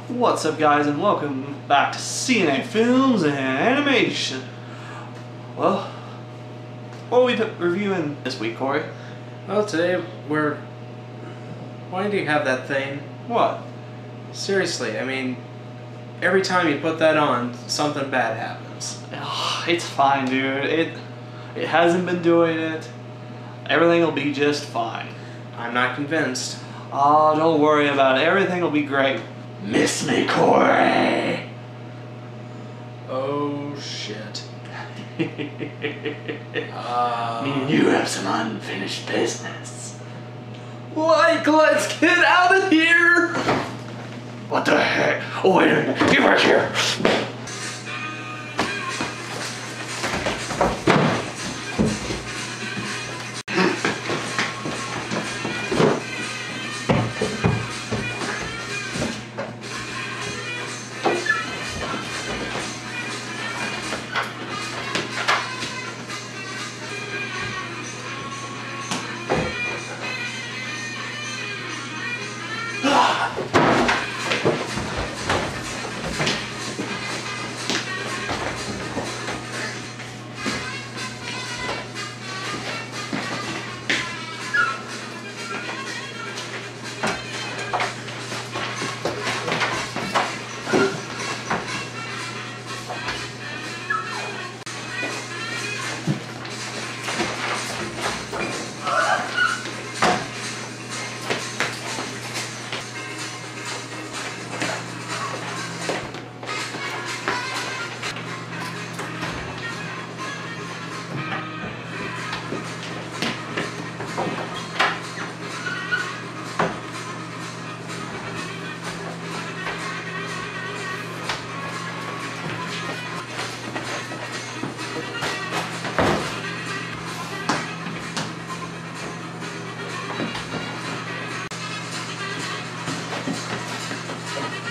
What's up, guys, and welcome back to CNA Films and Animation. Well, what are we reviewing this week, Corey? Well, today we're... Why do you have that thing? What? Seriously, I mean, every time you put that on, something bad happens. Oh, it's fine, dude. It hasn't been doing it. Everything will be just fine. I'm not convinced. Oh, don't worry about it. Everything will be great. Miss me, Corey. Oh, shit. Me and you have some unfinished business. Like, let's get out of here! What the heck? Oh, wait a minute. Get back here.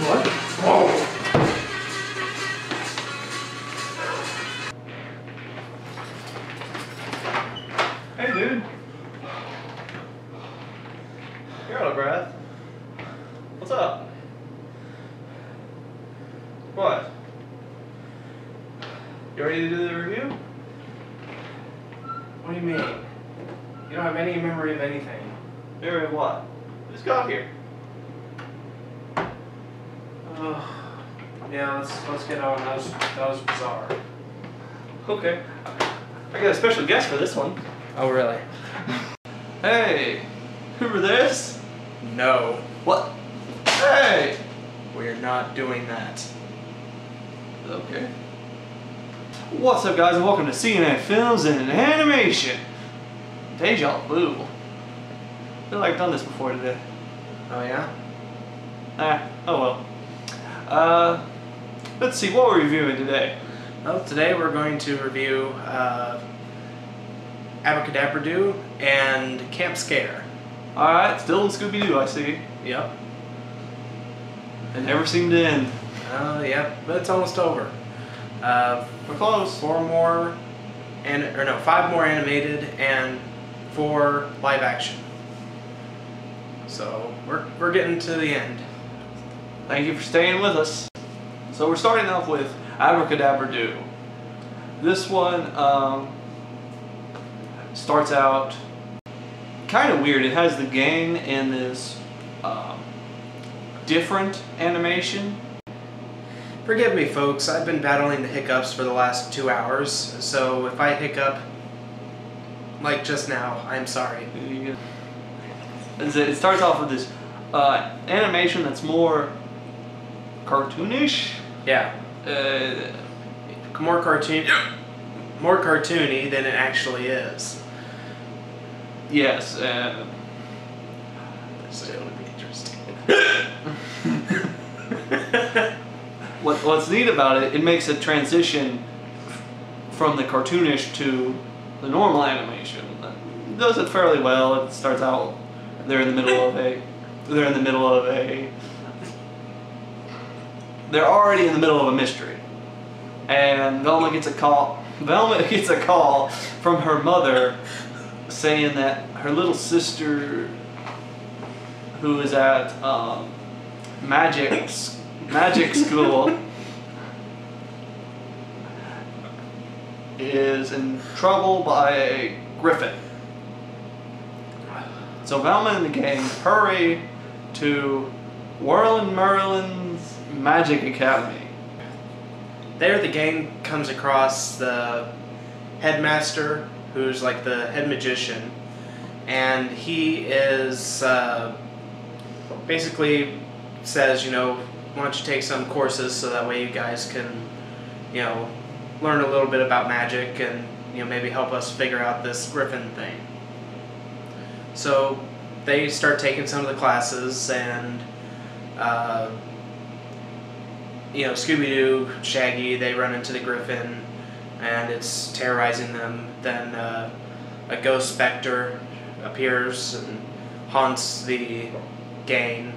What? Whoa! Hey, dude. You're out of breath. What's up? What? You ready to do the review? What do you mean? You don't have any memory of anything. Memory of what? We just got here. Yeah, let's get on. That was bizarre. Okay. I got a special guest for this one. Oh, really? Hey! Remember this? No. What? Hey! We're not doing that. Okay. What's up, guys, and welcome to CNA Films and Animation. Deja vu. I feel like I've done this before today. Oh, yeah? Oh well. Let's see, what we're reviewing today. Well, today we're going to review Abracadabra-Doo and Camp Scare. Alright, still in Scooby-Doo, I see. Yep. It never seemed to end. Yeah, but it's almost over. We're close. 5 more animated and 4 live action. So we're getting to the end. Thank you for staying with us. So we're starting off with Abracadabra-Doo. This one starts out kind of weird. It has the gang in this different animation. Forgive me, folks. I've been battling the hiccups for the last 2 hours, so if I hiccup like just now, I'm sorry. It starts off with this animation that's more cartoonish. Yeah. More cartoony than it actually is. Yes. So it would be interesting. What's neat about it, it makes a transition from the cartoonish to the normal animation. It does it fairly well. It starts out they're already in the middle of a mystery, and Velma gets a call from her mother saying that her little sister, who is at magic magic school is in trouble by a griffin. So Velma and the gang hurry to Whirlin' Merlin's Magic Academy. There, the gang comes across the headmaster, who's like the head magician, and he is basically says, you know, why don't you take some courses so that way you guys can, you know, learn a little bit about magic and, you know, maybe help us figure out this griffin thing. So they start taking some of the classes, and you know, Scooby-Doo, Shaggy, they run into the griffin and it's terrorizing them. Then a ghost specter appears and haunts the gang,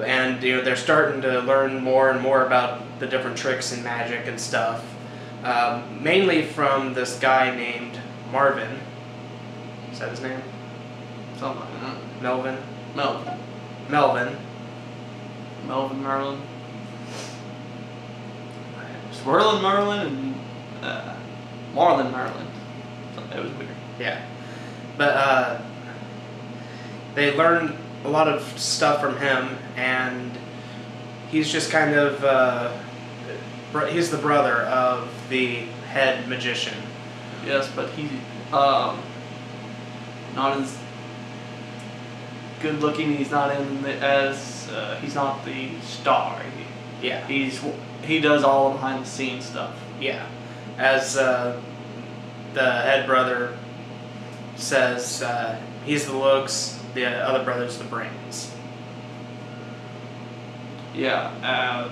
and you know, they're starting to learn more and more about the different tricks and magic and stuff, mainly from this guy named Marvin. Is that his name? Something like that. Melvin? Melvin. Melvin. Melvin Merlin. Swirlin' Merlin and Marlin Merlin. So it was weird. Yeah. But they learn a lot of stuff from him, and he's just kind of he's the brother of the head magician. Yes, but he's not as good looking. He's not in he's not the star. He does all behind the scenes stuff. Yeah. As the head brother says, he's the looks, the other brother's the brains. Yeah,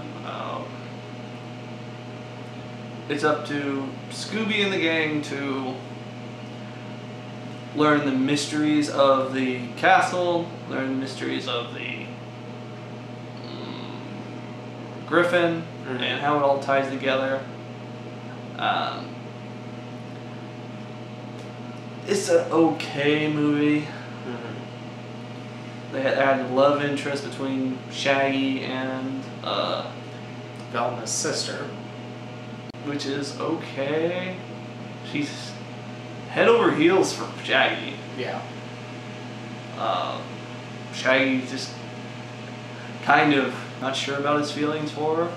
it's up to Scooby and the gang to learn the mysteries of the castle, learn the mysteries of the griffin, and how it all ties together. It's an okay movie. They had a love interest between Shaggy and Velma's sister, which is okay. She's head over heels for Shaggy. Yeah. Shaggy just kind of not sure about his feelings for her.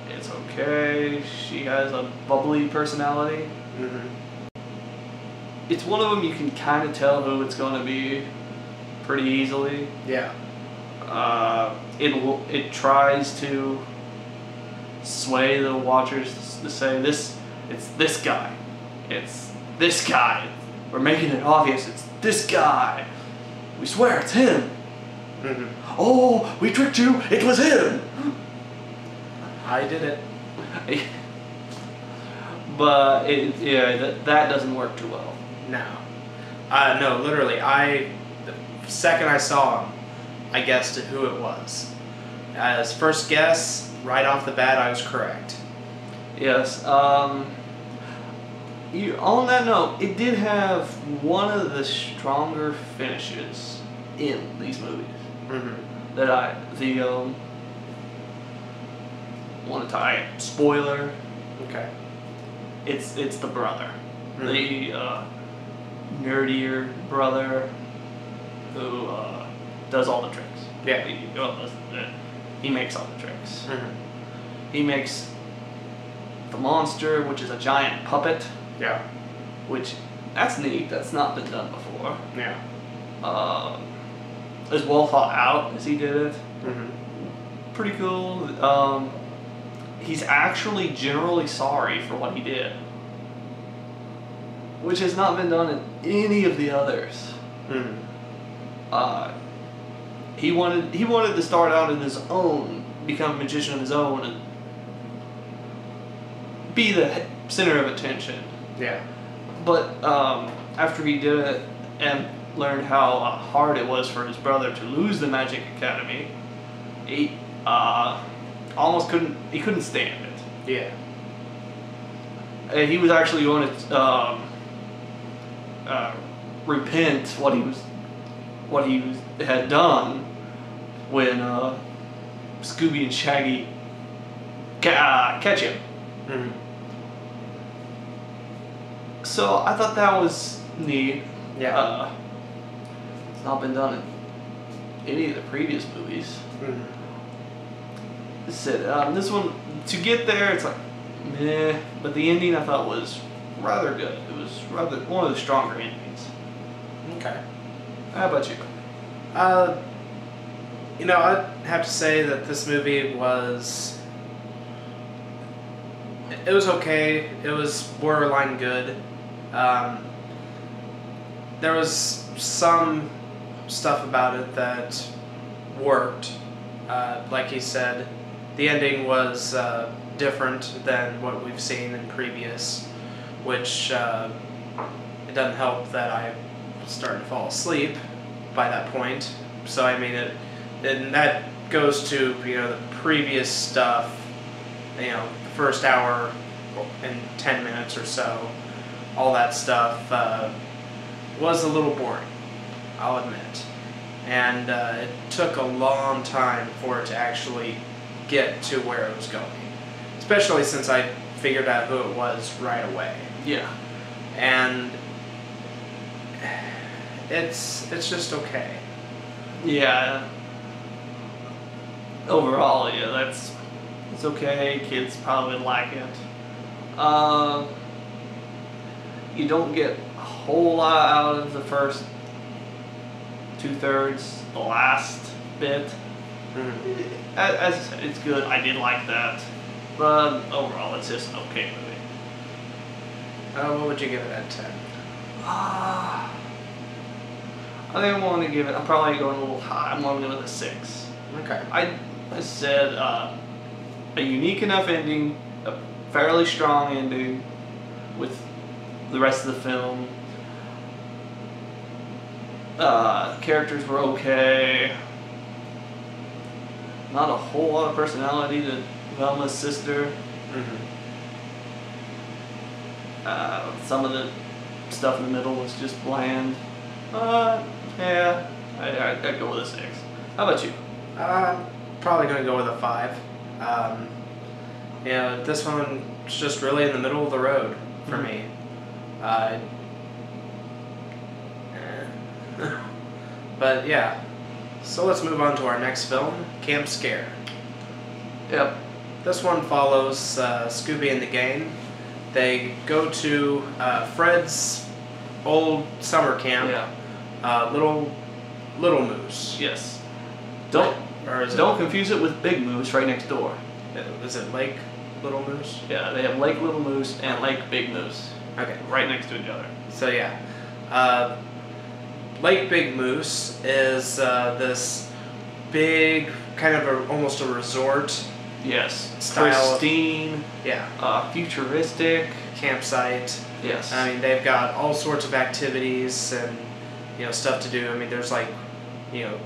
It's okay. She has a bubbly personality. It's one of them you can kind of tell who it's going to be pretty easily. Yeah. It tries to sway the watchers to say it's this guy. It's this guy. We're making it obvious. It's this guy. We swear it's him. Oh, we tricked you. It was him. I did it. But that doesn't work too well. No. No, literally, the second I saw him, I guessed who it was. As first guess, right off the bat, I was correct. Yes. On that note, it did have one of the stronger finishes in these movies that want to tie. Spoiler. Okay. It's the brother, the nerdier brother who does all the tricks. Yeah. He makes all the tricks. He makes the monster, which is a giant puppet. Yeah. Which, that's neat. That's not been done before. Yeah. As well thought out as he did it. Pretty cool. He's actually generally sorry for what he did, which has not been done in any of the others. He wanted to start out in his own, become a magician of his own, and be the center of attention. Yeah. But after he did it and learned how hard it was for his brother to lose the Magic Academy, he almost couldn't stand it. Yeah. And he was actually going to repent what what he had done when Scooby and Shaggy catch him. Mm-hmm. So I thought that was neat. Yeah. It's not been done in any of the previous movies. Mm-hmm. Said this one, to get there, it's like meh, but the ending I thought was rather good. It was rather one of the stronger endings. Okay. How about you? You know, I'd have to say that this movie was. It was okay. It was borderline good. There was some stuff about it that worked. Like he said, the ending was different than what we've seen in previous, which it doesn't help that I was starting to fall asleep by that point. So I mean, and that goes to, you know, the previous stuff, you know, the first hour and 10 minutes or so, all that stuff was a little boring, I'll admit. And it took a long time for it to actually get to where it was going, especially since I figured out who it was right away. Yeah. And it's just okay. Yeah. Overall, yeah, it's okay. Kids probably would like it. You don't get a whole lot out of the first 2/3, the last bit. Mm-hmm. As I said, it's good. I did like that, but overall, it's just an okay movie. What would you give it out of 10? I think I'm going to give it. I'm probably going a little high. I'm going to give it a 6. Okay. I said a unique enough ending, a fairly strong ending with the rest of the film. Characters were okay. Not a whole lot of personality to Velma's sister. Mm-hmm. Some of the stuff in the middle was just bland. Yeah, I'd go with a 6. How about you? Probably going to go with a 5. Yeah, this one's just really in the middle of the road for me. But yeah, so let's move on to our next film, Camp Scare. Yep. This one follows Scooby and the gang. They go to Fred's old summer camp, Little Moose. Yes. Don't Confuse it with Big Moose right next door. Is it Lake Little Moose? Yeah, they have Lake Little Moose and Lake Big Moose. Okay. Right next to each other. So yeah, Lake Big Moose is this big kind of almost a resort. Yes. Style. Pristine. Yeah. Futuristic. Campsite. Yes. I mean, they've got all sorts of activities and, you know, stuff to do. I mean, there's like, you know,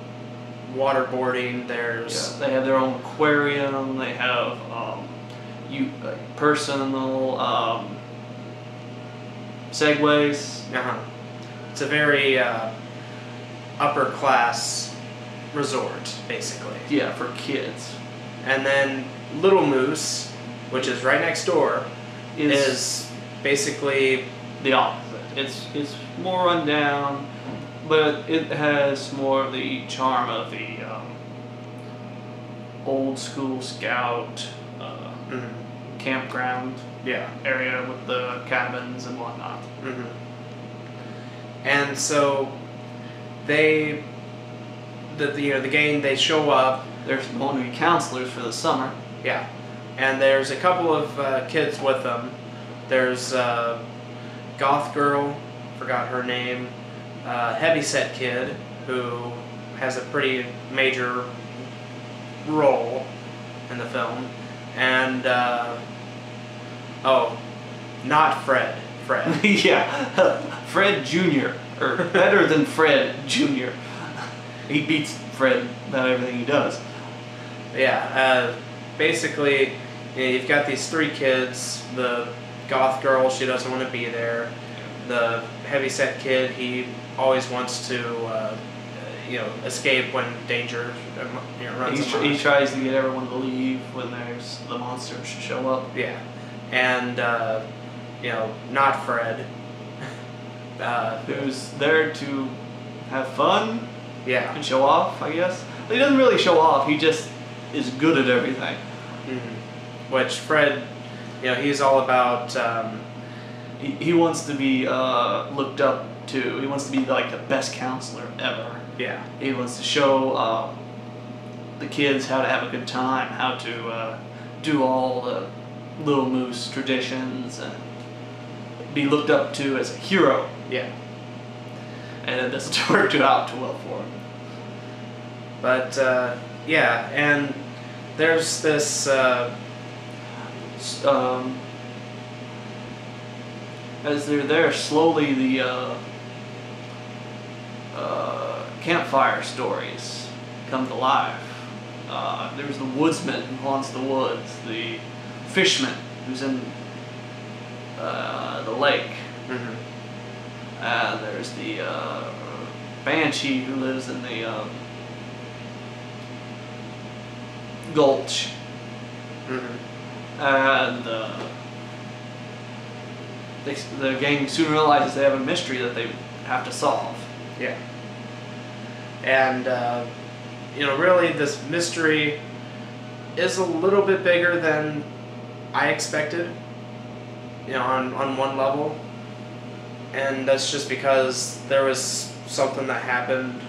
waterboarding. There's they have their own aquarium. They have personal segways. It's a very upper class resort, basically. Yeah, for kids. And then Little Moose, which is right next door, is basically the opposite. It's more run down, but it has more of the charm of the old school scout campground area with the cabins and whatnot. And so the gang, they show up. There's going to be counselors for the summer. Yeah. And there's a couple of kids with them. There's goth girl, forgot her name, heavyset kid who has a pretty major role in the film, and not Fred. Yeah, Fred Jr. or better than Fred Jr. He beats Fred about everything he does. Yeah, basically, you know, you've got these 3 kids. The goth girl, she doesn't want to be there. The heavyset kid, he always wants to, escape when danger runs amok. He tries to get everyone to leave when there's the monsters show up. Yeah, and not Fred. Who's there to have fun Yeah. and show off, I guess. But he doesn't really show off. He just is good at everything. Mm-hmm. Which Fred, he's all about. He wants to be looked up to. He wants to be like the best counselor ever. Yeah. He wants to show the kids how to have a good time, how to do all the Little Moose traditions, and be looked up to as a hero. Yeah. And it doesn't work out too well for him. But and there's this. As they're there, slowly the campfire stories come to life. There's the woodsman who haunts the woods, the fishman who's in the lake, Mm-hmm. there's the banshee who lives in the gulch, Mm-hmm. and the gang soon realizes they have a mystery that they have to solve. Yeah. And really, this mystery is a little bit bigger than I expected. On one level, and that's just because there was something that happened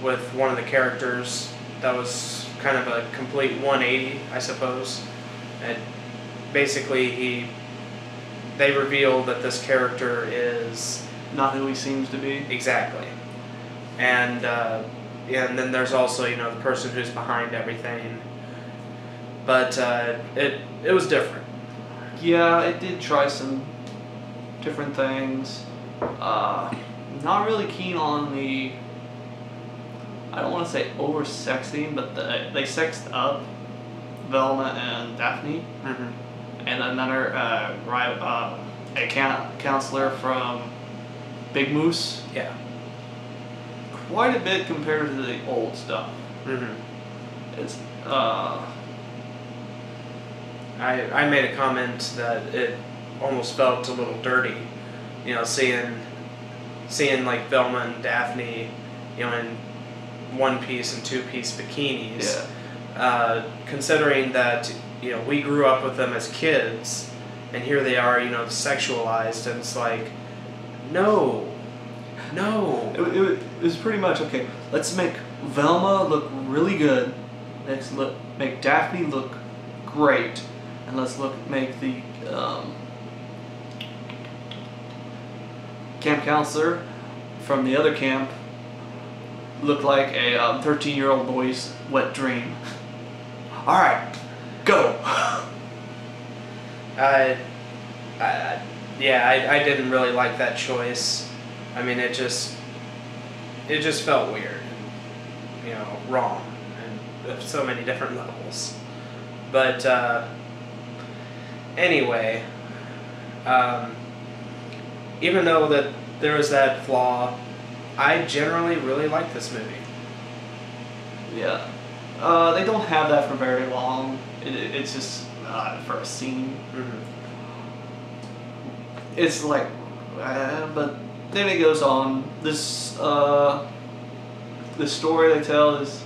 with one of the characters that was kind of a complete 180, I suppose. And basically, they reveal that this character is Not who he seems to be. exactly, and and then there's also the person who's behind everything. But it was different. Yeah, it did try some different things. Not really keen on the. I don't want to say over-sexing, but they sexed up Velma and Daphne, Mm-hmm. and another counselor from Big Moose. Yeah. Quite a bit compared to the old stuff. Mm-hmm. It's I made a comment that it almost felt a little dirty, seeing like Velma and Daphne, in one-piece and two-piece bikinis. yeah. Considering that we grew up with them as kids, and here they are, sexualized, and it's like, no. It was pretty much okay. Let's make Velma look really good. Let's make Daphne look great, and let's make the camp counselor from the other camp look like a 13-year-old boy's wet dream. All right, go. I didn't really like that choice. I mean, it just felt weird, wrong, and so many different levels. But anyway, even though that there was that flaw, I generally really like this movie. Yeah, they don't have that for very long. It's just for a scene. Mm-hmm. It's like, but then it goes on. This the story they tell is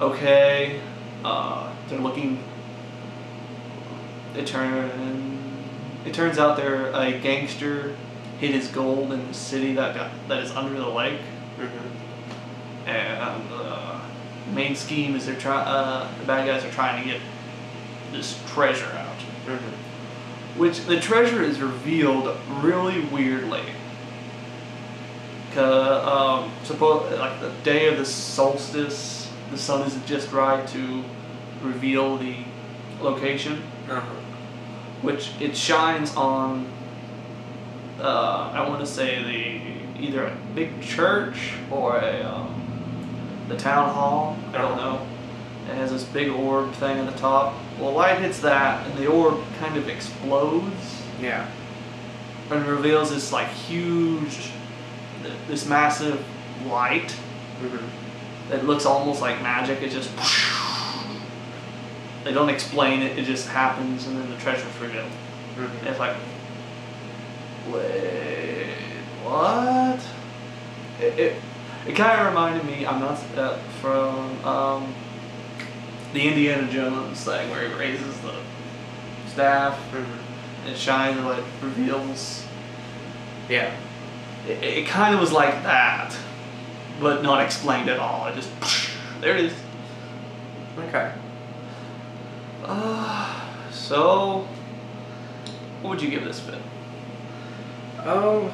okay. They're looking. It turns out they're a gangster hid his gold in the city that is under the lake. Mm-hmm. And the main scheme is the bad guys are trying to get this treasure out. Mm-hmm. Which the treasure is revealed really weirdly. Suppose like the day of the solstice, the sun is just right to reveal the location, Uh-huh. which it shines on. I want to say either a big church or the town hall. I don't know. It has this big orb thing on the top. Well, light hits that, and the orb kind of explodes. Yeah. And reveals this like huge, this massive light. Mm-hmm. It looks almost like magic. It just, they don't explain it. It just happens, and then the treasure's revealed. Mm-hmm. It's like, wait, what? It kind of reminded me. I'm not from the Indiana Jones thing where he raises the staff. Mm-hmm. It shines, like reveals. Yeah. It kind of was like that, but not explained at all. It just there it is. Okay. So what would you give this fit? Oh,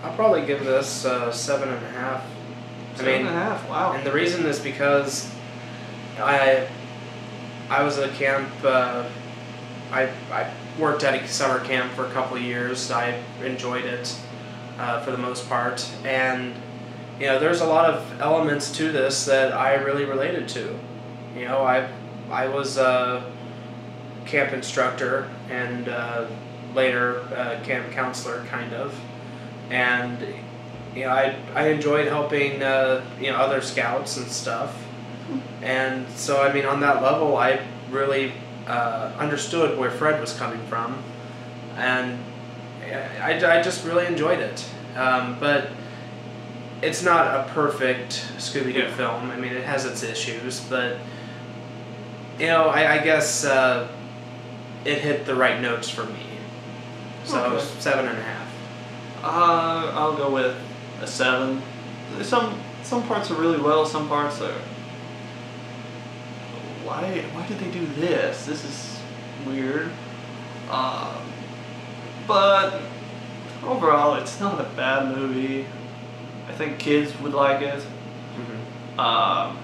I'll probably give this 7.5. 7.5. Wow. And the reason is because I was at a camp. I worked at a summer camp for a couple of years. I enjoyed it for the most part, and you know, there's a lot of elements to this that I really related to. You know, I was a camp instructor and later camp counselor, kind of, and you know, I enjoyed helping you know, other scouts and stuff, and so I mean, on that level, I really understood where Fred was coming from, and I just really enjoyed it. But it's not a perfect Scooby-Doo film. I mean, it has its issues, but you know, I guess it hit the right notes for me. So Okay. 7.5. I'll go with a 7. Some parts are really well. Some parts are. Why did they do this? This is weird. But overall, it's not a bad movie. I think kids would like it. Mm-hmm.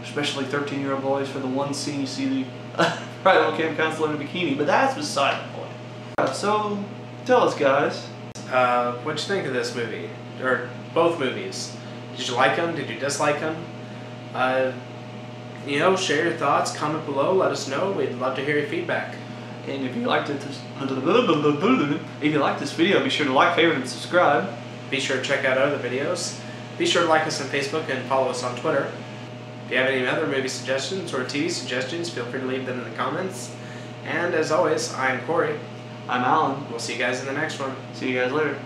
Especially 13-year-old boys for the one scene you see the rival camp counselor in a bikini. But that's beside the point. So tell us, guys. What'd you think of this movie? Or both movies? Did you like them? Did you dislike them? You know, share your thoughts, comment below, let us know. We'd love to hear your feedback. And if you liked this video, be sure to like, favorite, and subscribe. Be sure to check out other videos. Be sure to like us on Facebook and follow us on Twitter. If you have any other movie suggestions or TV suggestions, feel free to leave them in the comments. And as always, I'm Corey. I'm Alan. We'll see you guys in the next one. See you guys later.